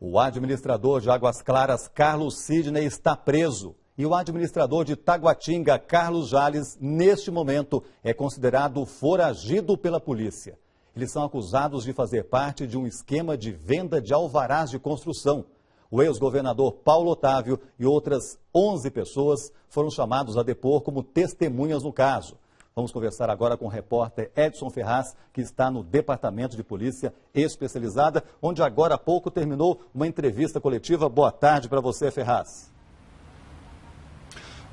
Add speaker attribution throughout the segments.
Speaker 1: O administrador de Águas Claras, Carlos Sidney, está preso. E o administrador de Taguatinga, Carlos Jales, neste momento, é considerado foragido pela polícia. Eles são acusados de fazer parte de um esquema de venda de alvarás de construção. O ex-governador Paulo Otávio e outras 11 pessoas foram chamados a depor como testemunhas no caso. Vamos conversar agora com o repórter Edson Ferraz, que está no Departamento de Polícia Especializada, onde agora há pouco terminou uma entrevista coletiva. Boa tarde para você, Ferraz.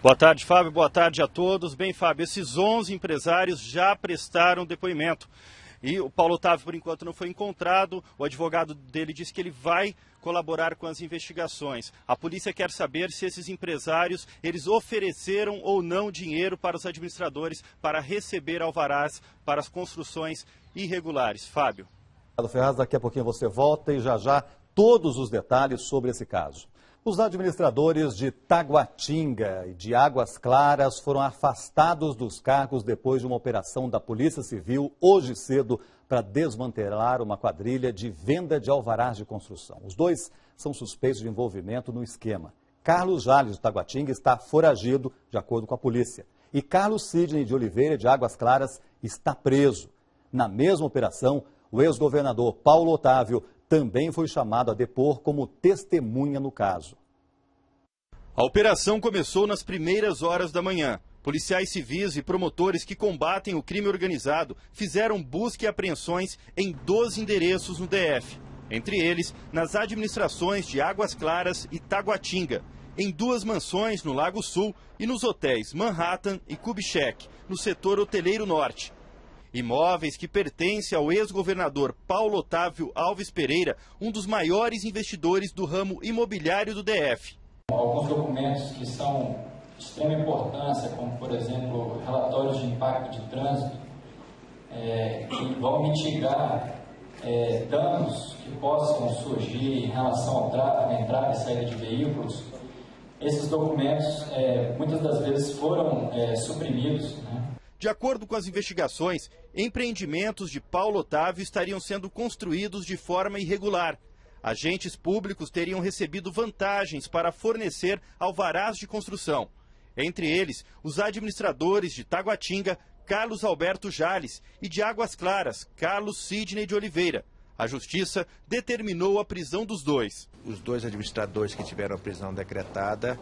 Speaker 2: Boa tarde, Fábio. Boa tarde a todos. Bem, Fábio, esses 11 empresários já prestaram depoimento. E o Paulo Otávio, por enquanto, não foi encontrado. O advogado dele disse que ele vai colaborar com as investigações. A polícia quer saber se esses empresários, eles ofereceram ou não dinheiro para os administradores para receber alvarás para as construções irregulares. Fábio.
Speaker 1: Ferraz, daqui a pouquinho você volta e já todos os detalhes sobre esse caso. Os administradores de Taguatinga e de Águas Claras foram afastados dos cargos depois de uma operação da Polícia Civil hoje cedo para desmantelar uma quadrilha de venda de alvarás de construção. Os dois são suspeitos de envolvimento no esquema. Carlos Jales, de Taguatinga, está foragido, de acordo com a polícia. E Carlos Sidney de Oliveira, de Águas Claras, está preso. Na mesma operação, o ex-governador Paulo Otávio também foi chamado a depor como testemunha no caso.
Speaker 2: A operação começou nas primeiras horas da manhã. Policiais civis e promotores que combatem o crime organizado fizeram busca e apreensões em 12 endereços no DF. Entre eles, nas administrações de Águas Claras e Taguatinga, em 2 mansões no Lago Sul e nos hotéis Manhattan e Kubitschek, no setor hoteleiro norte. Imóveis que pertencem ao ex-governador Paulo Otávio Alves Pereira, um dos maiores investidores do ramo imobiliário do DF.
Speaker 3: Alguns documentos que são de extrema importância, como, por exemplo, relatórios de impacto de trânsito, que vão mitigar danos que possam surgir em relação ao tráfego, entrada e saída de veículos. Esses documentos, muitas das vezes, foram suprimidos, né?
Speaker 2: De acordo com as investigações, empreendimentos de Paulo Otávio estariam sendo construídos de forma irregular. Agentes públicos teriam recebido vantagens para fornecer alvarás de construção. Entre eles, os administradores de Taguatinga, Carlos Alberto Jales, e de Águas Claras, Carlos Sidney de Oliveira. A Justiça determinou a prisão dos dois.
Speaker 4: Os 2 administradores que tiveram a prisão decretada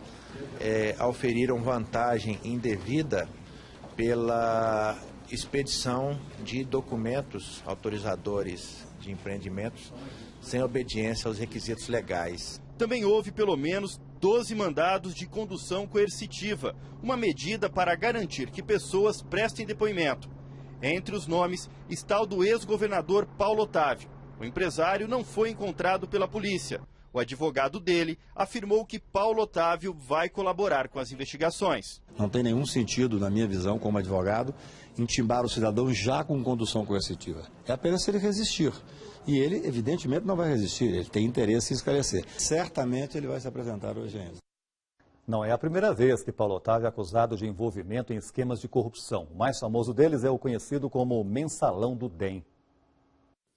Speaker 4: auferiram vantagem indevida pela expedição de documentos autorizadores de empreendimentos sem obediência aos requisitos legais.
Speaker 2: Também houve pelo menos 12 mandados de condução coercitiva, uma medida para garantir que pessoas prestem depoimento. Entre os nomes está o do ex-governador Paulo Otávio. O empresário não foi encontrado pela polícia. O advogado dele afirmou que Paulo Otávio vai colaborar com as investigações.
Speaker 5: Não tem nenhum sentido, na minha visão, como advogado, intimar o cidadão já com condução coercitiva. É apenas se ele resistir. E ele, evidentemente, não vai resistir. Ele tem interesse em esclarecer. Certamente ele vai se apresentar hoje ainda.
Speaker 1: Não é a primeira vez que Paulo Otávio é acusado de envolvimento em esquemas de corrupção. O mais famoso deles é o conhecido como Mensalão do DEM.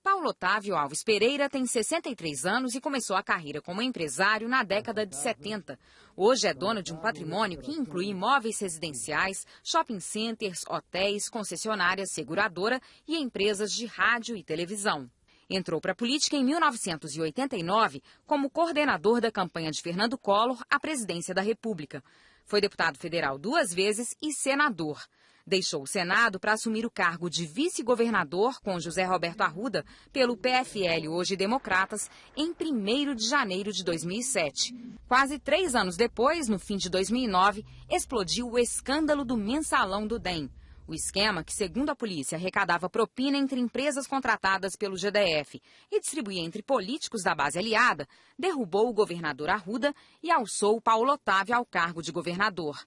Speaker 6: Paulo Otávio Alves Pereira tem 63 anos e começou a carreira como empresário na década de 70. Hoje é dono de um patrimônio que inclui imóveis residenciais, shopping centers, hotéis, concessionárias, seguradora e empresas de rádio e televisão. Entrou para a política em 1989 como coordenador da campanha de Fernando Collor à presidência da República. Foi deputado federal 2 vezes e senador. Deixou o Senado para assumir o cargo de vice-governador com José Roberto Arruda pelo PFL, hoje Democratas, em 1º de janeiro de 2007. Quase 3 anos depois, no fim de 2009, explodiu o escândalo do Mensalão do DEM. O esquema, que segundo a polícia arrecadava propina entre empresas contratadas pelo GDF e distribuía entre políticos da base aliada, derrubou o governador Arruda e alçou Paulo Otávio ao cargo de governador.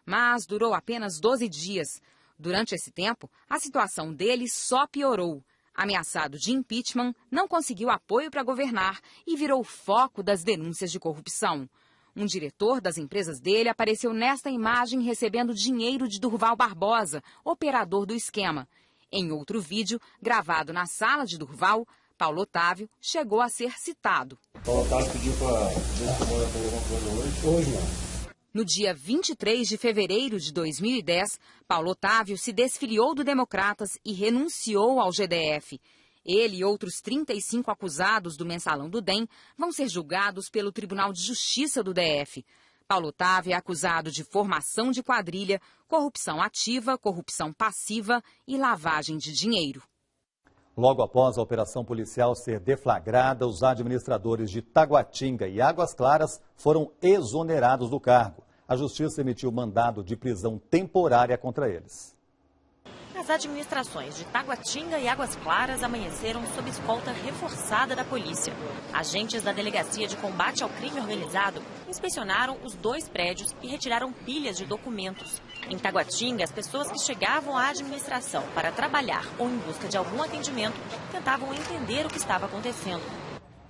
Speaker 6: Mas durou apenas 12 dias. Durante esse tempo, a situação dele só piorou. Ameaçado de impeachment, não conseguiu apoio para governar e virou foco das denúncias de corrupção. Um diretor das empresas dele apareceu nesta imagem recebendo dinheiro de Durval Barbosa, operador do esquema. Em outro vídeo, gravado na sala de Durval, Paulo Otávio chegou a ser citado.
Speaker 7: Paulo Otávio pediu para ver se mora por alguma coisa hoje. Hoje não.
Speaker 6: No dia 23 de fevereiro de 2010, Paulo Otávio se desfiliou do Democratas e renunciou ao GDF. Ele e outros 35 acusados do Mensalão do DEM vão ser julgados pelo Tribunal de Justiça do DF. Paulo Otávio é acusado de formação de quadrilha, corrupção ativa, corrupção passiva e lavagem de dinheiro.
Speaker 1: Logo após a operação policial ser deflagrada, os administradores de Taguatinga e Águas Claras foram exonerados do cargo. A Justiça emitiu mandado de prisão temporária contra eles.
Speaker 8: As administrações de Taguatinga e Águas Claras amanheceram sob escolta reforçada da polícia. Agentes da Delegacia de Combate ao Crime Organizado inspecionaram os 2 prédios e retiraram pilhas de documentos. Em Taguatinga, as pessoas que chegavam à administração para trabalhar ou em busca de algum atendimento tentavam entender o que estava acontecendo.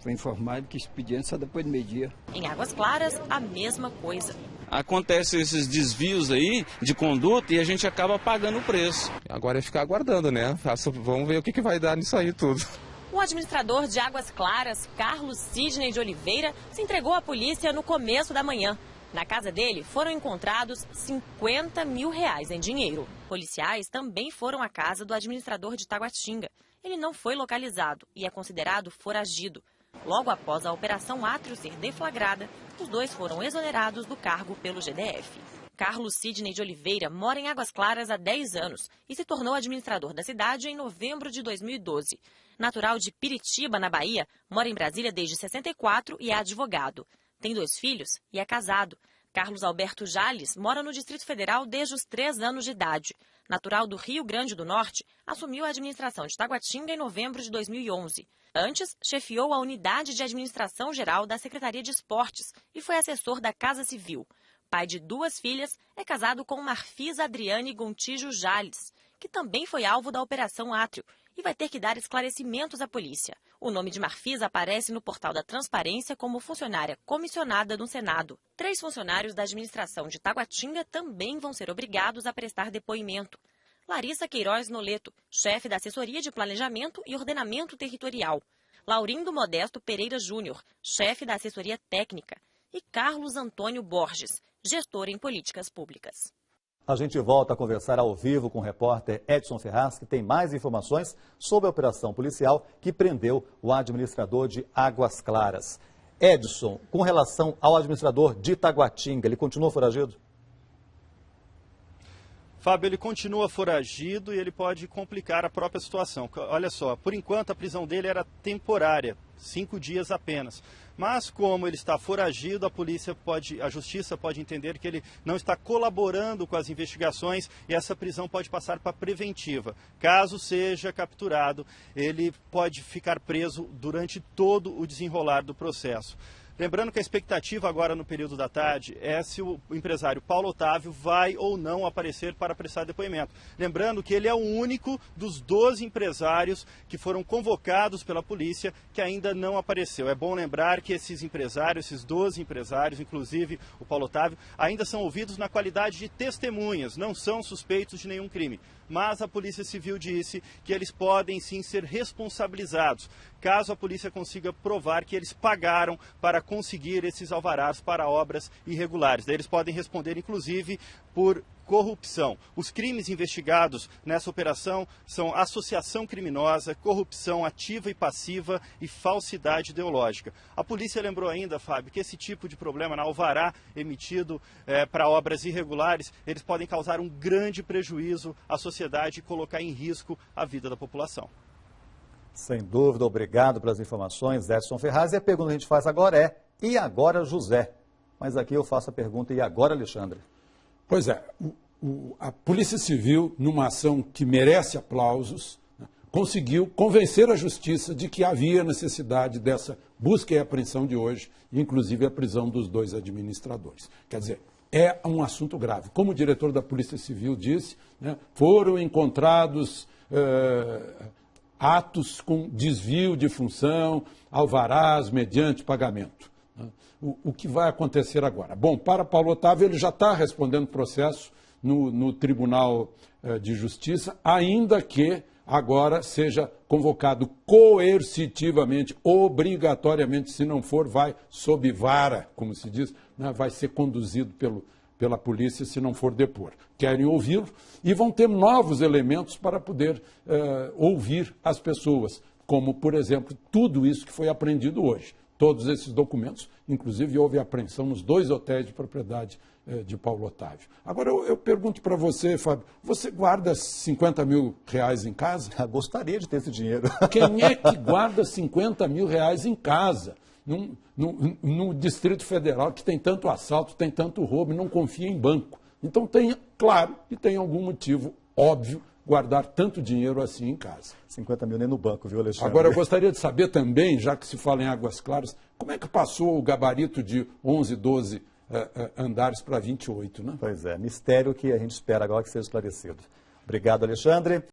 Speaker 9: Foi informado que expediente só depois do meio-dia.
Speaker 8: Em Águas Claras, a mesma coisa.
Speaker 10: Acontecem esses desvios aí de conduta e a gente acaba pagando o preço.
Speaker 11: Agora é ficar aguardando, né? Vamos ver o que vai dar nisso aí tudo.
Speaker 8: O administrador de Águas Claras, Carlos Sidney de Oliveira, se entregou à polícia no começo da manhã. Na casa dele foram encontrados R$50 mil em dinheiro. Policiais também foram à casa do administrador de Taguatinga. Ele não foi localizado e é considerado foragido. Logo após a Operação Átrio ser deflagrada, os 2 foram exonerados do cargo pelo GDF. Carlos Sidney de Oliveira mora em Águas Claras há 10 anos e se tornou administrador da cidade em novembro de 2012. Natural de Piritiba, na Bahia, mora em Brasília desde 64 e é advogado. Tem 2 filhos e é casado. Carlos Alberto Jales mora no Distrito Federal desde os 3 anos de idade. Natural do Rio Grande do Norte, assumiu a administração de Taguatinga em novembro de 2011. Antes, chefiou a Unidade de Administração Geral da Secretaria de Esportes e foi assessor da Casa Civil. Pai de 2 filhas, é casado com Marfisa Adriane Gontijo Jales, que também foi alvo da Operação Átrio e vai ter que dar esclarecimentos à polícia. O nome de Marfisa aparece no portal da Transparência como funcionária comissionada no Senado. 3 funcionários da administração de Taguatinga também vão ser obrigados a prestar depoimento. Larissa Queiroz Noleto, chefe da Assessoria de Planejamento e Ordenamento Territorial. Laurindo Modesto Pereira Júnior, chefe da Assessoria Técnica. E Carlos Antônio Borges, gestor em políticas públicas.
Speaker 1: A gente volta a conversar ao vivo com o repórter Edson Ferraz, que tem mais informações sobre a operação policial que prendeu o administrador de Águas Claras. Edson, com relação ao administrador de Taguatinga, ele continua foragido?
Speaker 2: Fábio, ele continua foragido e ele pode complicar a própria situação. Olha só, por enquanto a prisão dele era temporária, 5 dias apenas. Mas como ele está foragido, a justiça pode entender que ele não está colaborando com as investigações e essa prisão pode passar para preventiva. Caso seja capturado, ele pode ficar preso durante todo o desenrolar do processo. Lembrando que a expectativa agora no período da tarde é se o empresário Paulo Otávio vai ou não aparecer para prestar depoimento. Lembrando que ele é o único dos 12 empresários que foram convocados pela polícia que ainda não apareceu. É bom lembrar que esses empresários, esses 12 empresários, inclusive o Paulo Otávio, ainda são ouvidos na qualidade de testemunhas, não são suspeitos de nenhum crime. Mas a Polícia Civil disse que eles podem sim ser responsabilizados, caso a polícia consiga provar que eles pagaram para conseguir esses alvarás para obras irregulares. Daí eles podem responder, inclusive, por corrupção. Os crimes investigados nessa operação são associação criminosa, corrupção ativa e passiva e falsidade ideológica. A polícia lembrou ainda, Fábio, que esse tipo de problema na alvará emitido para obras irregulares, eles podem causar um grande prejuízo à sociedade e colocar em risco a vida da população.
Speaker 1: Sem dúvida, obrigado pelas informações, Edson Ferraz. E a pergunta que a gente faz agora é, e agora, José? Mas aqui eu faço a pergunta, e agora, Alexandre?
Speaker 12: Pois é, a Polícia Civil, numa ação que merece aplausos, conseguiu convencer a Justiça de que havia necessidade dessa busca e apreensão de hoje, inclusive a prisão dos 2 administradores. Quer dizer, é um assunto grave. Como o diretor da Polícia Civil disse, foram encontrados atos com desvio de função, alvarás mediante pagamento. O que vai acontecer agora? Bom, para Paulo Otávio, ele já está respondendo processo no Tribunal de Justiça, ainda que agora seja convocado coercitivamente, obrigatoriamente, se não for, vai sob vara, como se diz, né? Vai ser conduzido pela polícia se não for depor. Querem ouvi-lo e vão ter novos elementos para poder ouvir as pessoas, como, por exemplo, tudo isso que foi apreendido hoje. Todos esses documentos, inclusive houve apreensão nos 2 hotéis de propriedade de Paulo Otávio. Agora eu pergunto para você, Fábio, você guarda 50 mil reais em casa?
Speaker 1: Gostaria de ter esse dinheiro.
Speaker 12: Quem é que guarda 50 mil reais em casa? No Distrito Federal, que tem tanto assalto, tem tanto roubo, e não confia em banco. Então tem, claro, que tem algum motivo óbvio guardar tanto dinheiro assim em casa.
Speaker 1: 50 mil nem no banco, viu, Alexandre?
Speaker 12: Agora, eu gostaria de saber também, já que se fala em Águas Claras, como é que passou o gabarito de 11, 12 andares para 28, né?
Speaker 1: Pois é, mistério que a gente espera agora que seja esclarecido. Obrigado, Alexandre.